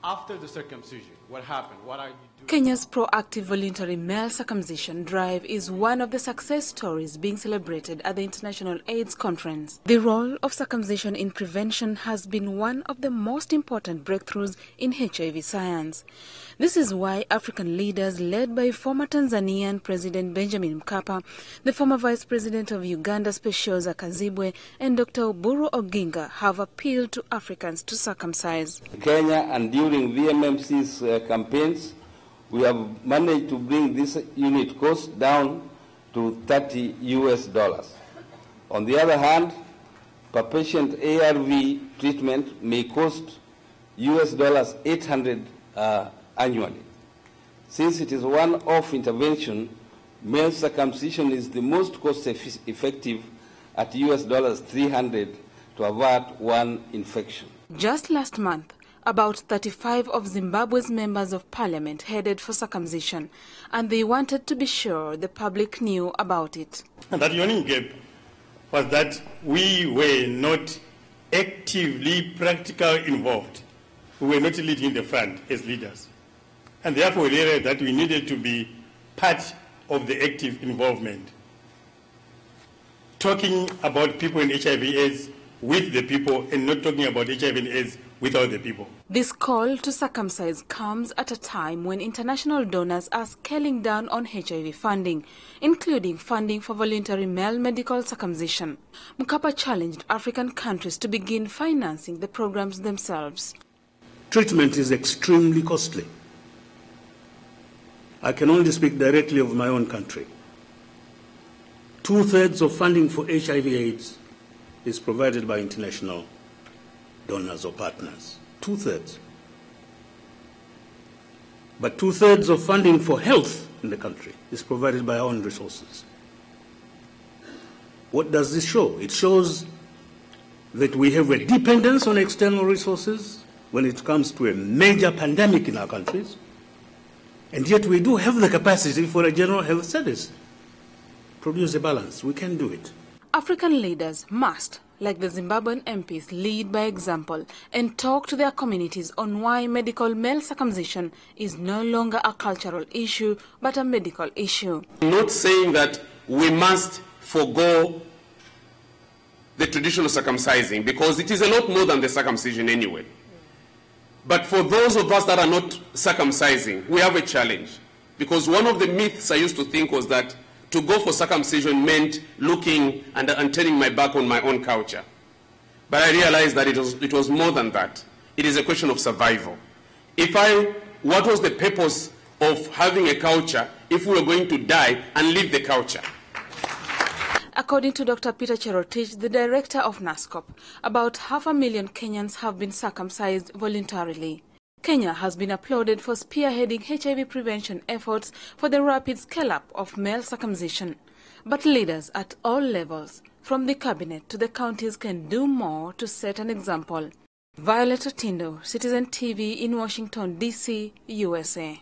After the circumcision, what happened? What are you doing? Kenya's proactive voluntary male circumcision drive is one of the success stories being celebrated at the International AIDS Conference. The role of circumcision in prevention has been one of the most important breakthroughs in HIV science. This is why African leaders led by former Tanzanian President Benjamin Mkapa, the former Vice President of Uganda Specioza Kazibwe, and Dr. Oburu Oginga have appealed to Africans to circumcise. Kenya, and during VMMC's campaigns, we have managed to bring this unit cost down to $30 US. On the other hand, per patient ARV treatment may cost US $800 annually. Since it is one-off intervention, male circumcision is the most cost-effective at US $300 to avert one infection. Just last month, about 35 of Zimbabwe's members of parliament headed for circumcision, and they wanted to be sure the public knew about it. And that yawning gap was that we were not actively practically involved. We were not leading the front as leaders. And therefore we realized that we needed to be part of the active involvement. Talking about people in HIV/AIDS with the people and not talking about HIV and AIDS without the people. This call to circumcise comes at a time when international donors are scaling down on HIV funding, including funding for voluntary male medical circumcision. Mkapa challenged African countries to begin financing the programs themselves. Treatment is extremely costly. I can only speak directly of my own country. 2/3 of funding for HIV/AIDS is provided by international donors or partners. 2/3. But 2/3 of funding for health in the country is provided by our own resources. What does this show? It shows that we have a dependence on external resources when it comes to a major pandemic in our countries, and yet we do have the capacity for a general health service. Produce a balance. We can do it. African leaders must, like the Zimbabwean MPs, lead by example and talk to their communities on why medical male circumcision is no longer a cultural issue but a medical issue. I'm not saying that we must forego the traditional circumcising, because it is a lot more than the circumcision anyway. But for those of us that are not circumcising, we have a challenge, because one of the myths I used to think was that to go for circumcision meant looking and turning my back on my own culture. But I realized that it was more than that. It is a question of survival. What was the purpose of having a culture if we were going to die and leave the culture? According to Dr. Peter Cherotich, the director of NASCOP, about 500,000 Kenyans have been circumcised voluntarily. Kenya has been applauded for spearheading HIV prevention efforts for the rapid scale-up of male circumcision. But leaders at all levels, from the cabinet to the counties, can do more to set an example. Violet Otindo, Citizen TV in Washington, D.C., USA.